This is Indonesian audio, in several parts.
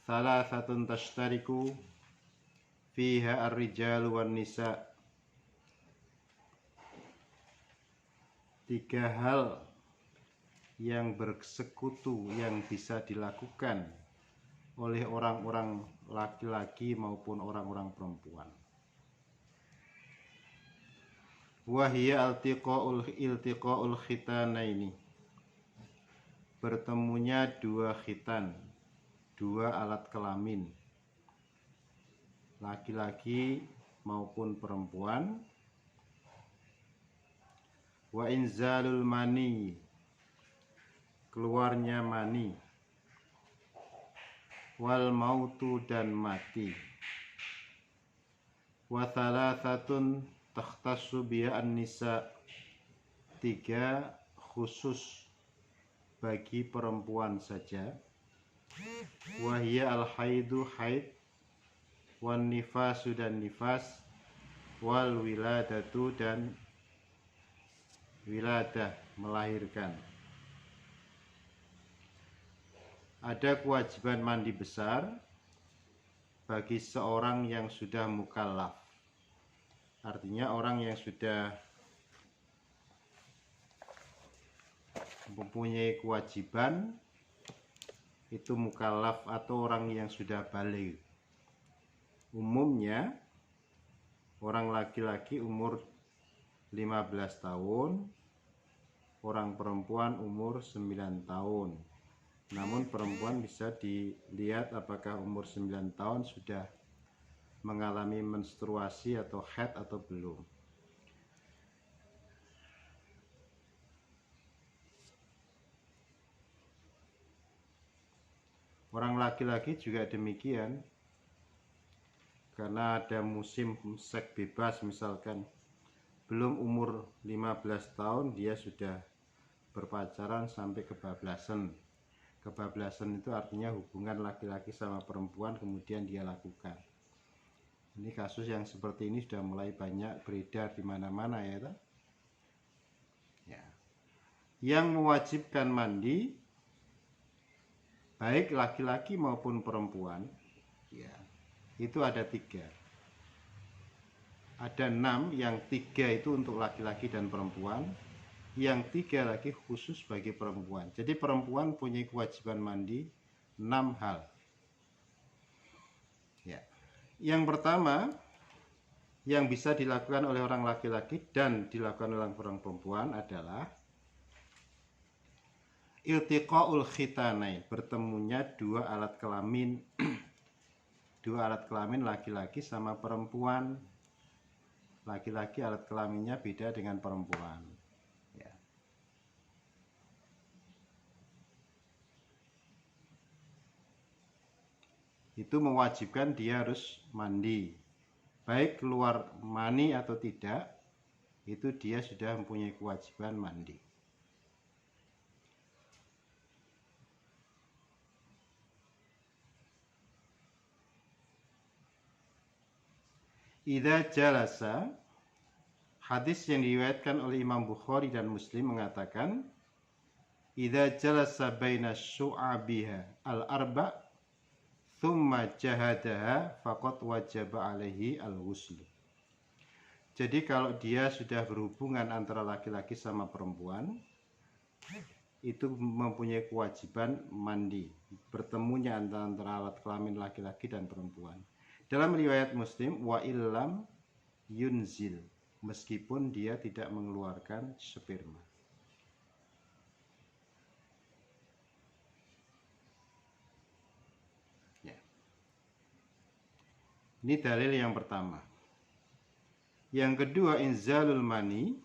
Thalathatun tashtariku fiha ar-rijalu wan nisa. Tiga hal yang bersekutu yang bisa dilakukan oleh orang-orang laki-laki maupun orang-orang perempuan. Wahia iltiqaul khitanaini, bertemunya dua khitan, dua alat kelamin, laki-laki maupun perempuan. Wa inzalul mani, keluarnya mani. Wal mautu, dan mati. Wa thalathatun takhtassu biha an-nisa, tiga khusus bagi perempuan saja. Wahia al-haidu, haid. Wan nifasu, dan nifas. Wal wiladatu, dan wiladah, melahirkan. Ada kewajiban mandi besar bagi seorang yang sudah mukallaf. Artinya orang yang sudah mempunyai kewajiban itu mukallaf atau orang yang sudah baligh. Umumnya orang laki-laki umur 15 tahun, orang perempuan umur 9 tahun. Namun perempuan bisa dilihat apakah umur 9 tahun sudah mengalami menstruasi atau haid atau belum. Orang laki-laki juga demikian, karena ada musim seks bebas misalkan. Belum umur 15 tahun dia sudah berpacaran sampai kebablasan. Kebablasan itu artinya hubungan laki-laki sama perempuan kemudian dia lakukan. Ini kasus yang seperti ini sudah mulai banyak beredar di mana-mana ya. Yang mewajibkan mandi baik laki-laki maupun perempuan ya, itu ada 3. Ada 6, yang 3 itu untuk laki-laki dan perempuan, yang 3 lagi khusus bagi perempuan. Jadi perempuan punya kewajiban mandi 6 hal. Ya. Yang pertama yang bisa dilakukan oleh orang laki-laki dan dilakukan oleh orang perempuan adalah iltiqaul khitanain, bertemunya dua alat kelamin. Dua alat kelamin laki-laki sama perempuan. Laki-laki alat kelaminnya beda dengan perempuan ya. Itu mewajibkan dia harus mandi, baik keluar mani atau tidak, itu dia sudah mempunyai kewajiban mandi. Idza jalasa, hadis yang diriwayatkan oleh Imam Bukhari dan Muslim mengatakan, idza jalasa baina syu'abiha al-arba' thumma jahadaha faqad wajaba alaihi al-ghusl. Jadi kalau dia sudah berhubungan antara laki-laki sama perempuan, itu mempunyai kewajiban mandi, bertemunya antara alat kelamin laki-laki dan perempuan. Dalam riwayat Muslim, wa illam yunzil, meskipun dia tidak mengeluarkan sperma. Ya. Ini dalil yang pertama. Yang kedua, inzalul mani,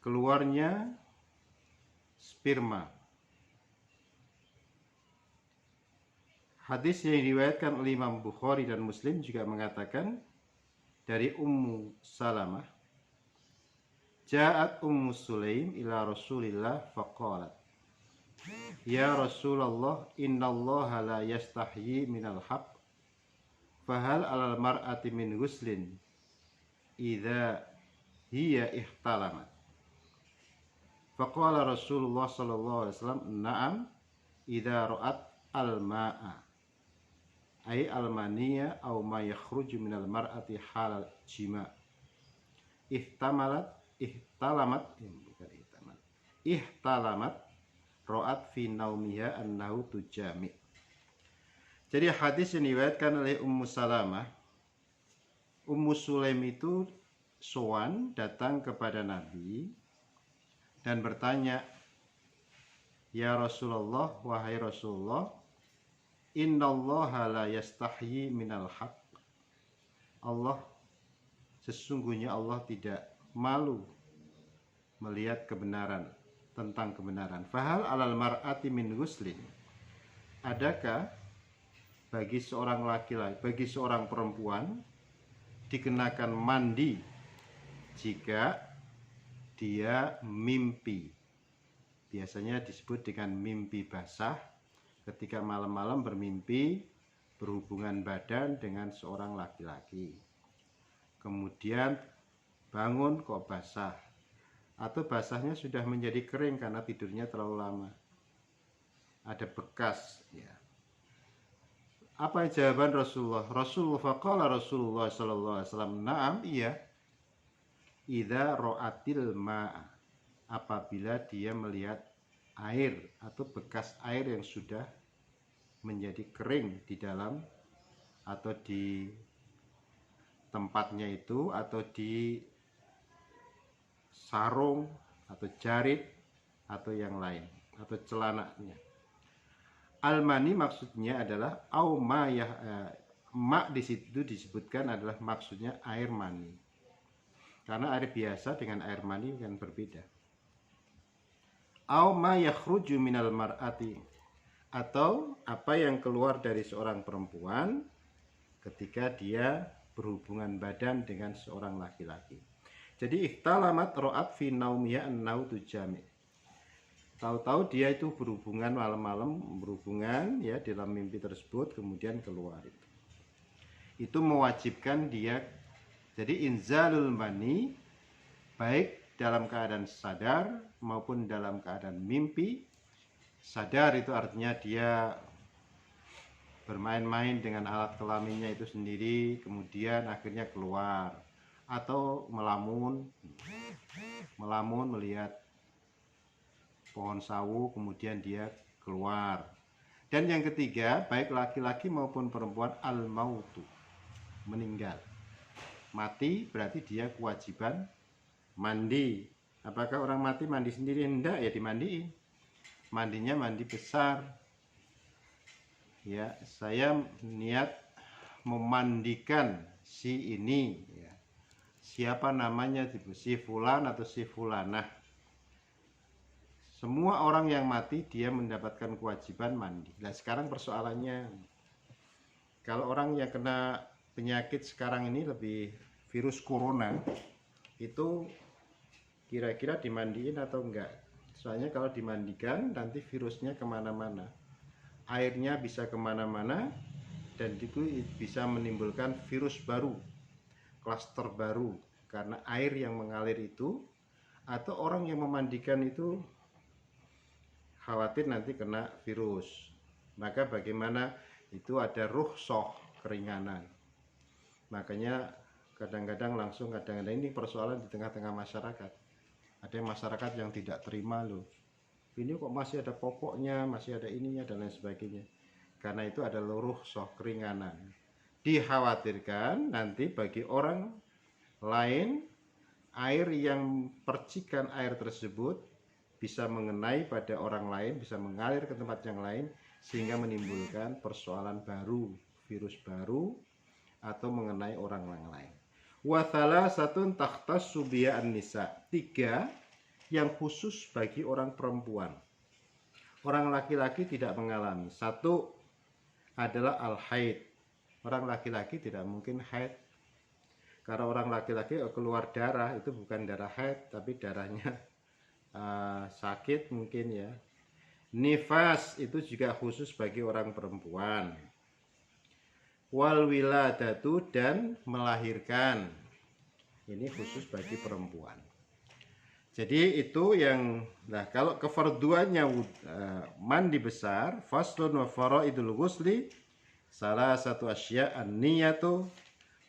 keluarnya sperma. Hadis yang diriwayatkan oleh Imam Bukhari dan Muslim juga mengatakan dari Ummu Salamah, ja'at Ummu Sulaim ila Rasulillah faqalat, ya Rasulullah, innallaha la yastahyi minal haqq, fahal alal mar'ati min ghuslin idza hiya ihtalamat. Faqala Rasulullah sallallahu alaihi wasallam, na'am idza ra'at al-ma'a. ay almaniya au ma yakhruju minal mar'ati halal jima. Ihtalamat ro'at fi naumiha annahu tujami. Jadi hadis yang diriwayatkan oleh Ummu Salamah. Ummu Sulaim itu sowan datang kepada Nabi dan bertanya, "Ya Rasulullah, wahai Rasulullah, innallaha la yastahyi minal haq." Allah, sesungguhnya Allah tidak malu melihat kebenaran, tentang kebenaran. Fahal alal mar'ati min ghuslin. Adakah bagi seorang laki-laki, bagi seorang perempuan dikenakan mandi jika dia mimpi? Biasanya disebut dengan mimpi basah, ketika malam-malam bermimpi berhubungan badan dengan seorang laki-laki. Kemudian bangun kok basah, atau basahnya sudah menjadi kering karena tidurnya terlalu lama, ada bekas ya. Apa jawaban Rasulullah? Faqala Rasulullah sallallahu alaihi wasallam, "Na'am, iya. Idza ra'atil ma'a." Apabila dia melihat air atau bekas air yang sudah menjadi kering di dalam atau di tempatnya itu, atau di sarung atau jarit atau yang lain, atau celananya. Almani maksudnya adalah ma di situ disebutkan adalah maksudnya air mani. Karena air biasa dengan air mani kan berbeda. Au ma yakhruju minal mar'ati, atau apa yang keluar dari seorang perempuan ketika dia berhubungan badan dengan seorang laki-laki. Jadi ikhtalamat ro'at fi naumiya annau tujami. Tahu-tahu dia itu berhubungan malam-malam, berhubungan ya dalam mimpi tersebut, kemudian keluar itu. Itu mewajibkan dia. Jadi inzalul mani baik dalam keadaan sadar maupun dalam keadaan mimpi. Sadar itu artinya dia bermain-main dengan alat kelaminnya itu sendiri, kemudian akhirnya keluar, atau melamun melihat pohon sawu, kemudian dia keluar. Dan yang ketiga, baik laki-laki maupun perempuan, al-mautu, meninggal. Mati berarti dia kewajiban mandi. Apakah orang mati mandi sendiri? Hendak ya dimandiin. Mandinya mandi besar. Ya, saya niat memandikan si ini ya. Siapa namanya, si fulan atau si fulanah. Semua orang yang mati dia mendapatkan kewajiban mandi. Nah sekarang persoalannya, kalau orang yang kena penyakit sekarang ini lebih virus corona, itu kira-kira dimandiin atau enggak? Soalnya kalau dimandikan nanti virusnya kemana-mana, airnya bisa kemana-mana, dan itu bisa menimbulkan virus baru, klaster baru, karena air yang mengalir itu, atau orang yang memandikan itu khawatir nanti kena virus. Maka bagaimana? Itu ada rukhsah, keringanan. Makanya kadang-kadang ini persoalan di tengah-tengah masyarakat. Ada masyarakat yang tidak terima loh, ini kok masih ada pokoknya, masih ada ininya dan lain sebagainya. Karena itu ada rukhsah, keringanan. Dikhawatirkan nanti bagi orang lain, air yang percikan air tersebut bisa mengenai pada orang lain, bisa mengalir ke tempat yang lain, sehingga menimbulkan persoalan baru, virus baru, atau mengenai orang lain. Wa thalathatun takhtassu biha an-nisa. 3 yang khusus bagi orang perempuan. Orang laki-laki tidak mengalami. 1 adalah al-haid. Orang laki-laki tidak mungkin haid. Karena orang laki-laki keluar darah itu bukan darah haid, tapi darahnya sakit mungkin ya. Nifas itu juga khusus bagi orang perempuan. Wal wiladatu, dan melahirkan, ini khusus bagi perempuan. Jadi itu yang, nah kalau kefarduannya mandi besar, faslun wa faraidul ghusli salah satu asya an-niyatu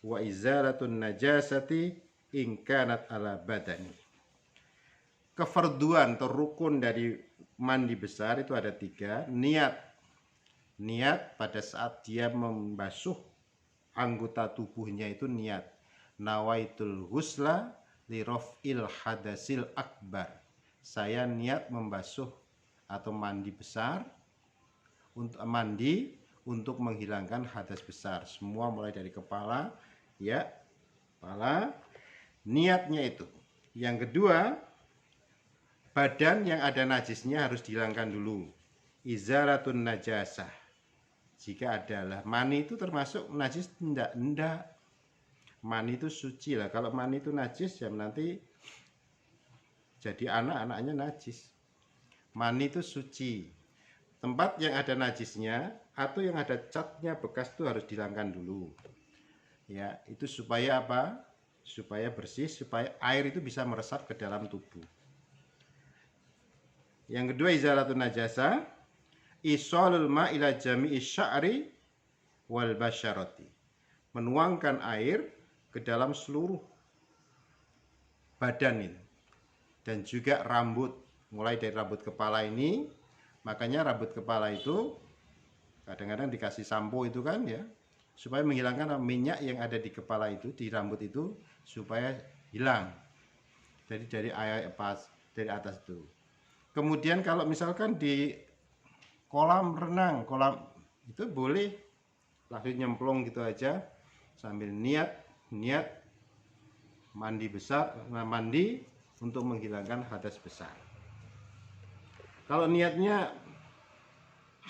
wa izalatun najasati in kanat ala badani. Kefarduan atau rukun dari mandi besar itu ada 3. Niat pada saat dia membasuh anggota tubuhnya itu niat. Nawaitul ghusla li raf'il hadasil akbar. Saya niat membasuh atau mandi besar untuk menghilangkan hadas besar. Semua mulai dari kepala, ya, kepala, niatnya itu. Yang kedua, badan yang ada najisnya harus dihilangkan dulu. Izaratun najasah. Jika adalah mani itu termasuk najis? Enggak. Mani itu suci lah. Kalau mani itu najis ya nanti jadi anaknya najis. Mani itu suci. Tempat yang ada najisnya atau yang ada catnya bekas itu harus dihilangkan dulu. Ya, itu supaya apa? Supaya bersih, supaya air itu bisa meresap ke dalam tubuh. Yang kedua, izalatun najasa, isolul ma ila jami'i sya'ri wal basyarati. Menuangkan air ke dalam seluruh badan ini. Dan juga rambut, mulai dari rambut kepala ini. Makanya rambut kepala itu kadang-kadang dikasih sampo itu kan ya, supaya menghilangkan minyak yang ada di kepala itu, di rambut itu, supaya hilang. Jadi dari air pas dari atas itu. Kemudian kalau misalkan di kolam renang, kolam itu boleh langsung nyemplung gitu aja sambil niat mandi besar, mandi untuk menghilangkan hadas besar. Kalau niatnya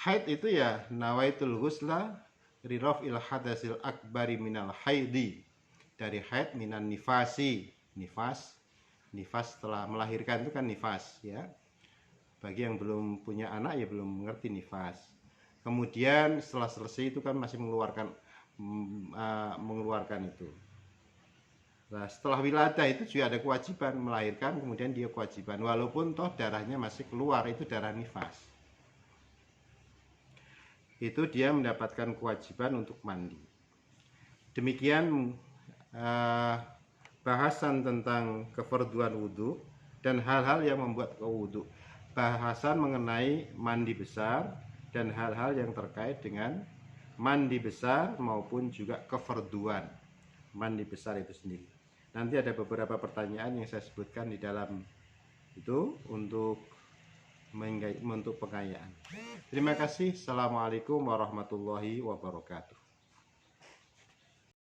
haid itu ya nawaitul ghusla li raf'il hadasil akbari minal haidi. Dari haid minan nifasi. Nifas setelah melahirkan itu kan nifas ya. Bagi yang belum punya anak ya belum mengerti nifas. Kemudian setelah selesai itu kan masih mengeluarkan itu. Nah, setelah wiladah itu juga ada kewajiban melahirkan, kemudian dia kewajiban walaupun toh darahnya masih keluar, itu darah nifas. Itu dia mendapatkan kewajiban untuk mandi. Demikian bahasan tentang kefarduan wudhu dan hal-hal yang membuat wudhu. Bahasan mengenai mandi besar dan hal-hal yang terkait dengan mandi besar maupun juga kefarduan mandi besar itu sendiri. Nanti ada beberapa pertanyaan yang saya sebutkan di dalam itu untuk pengayaan. Terima kasih. Assalamualaikum warahmatullahi wabarakatuh.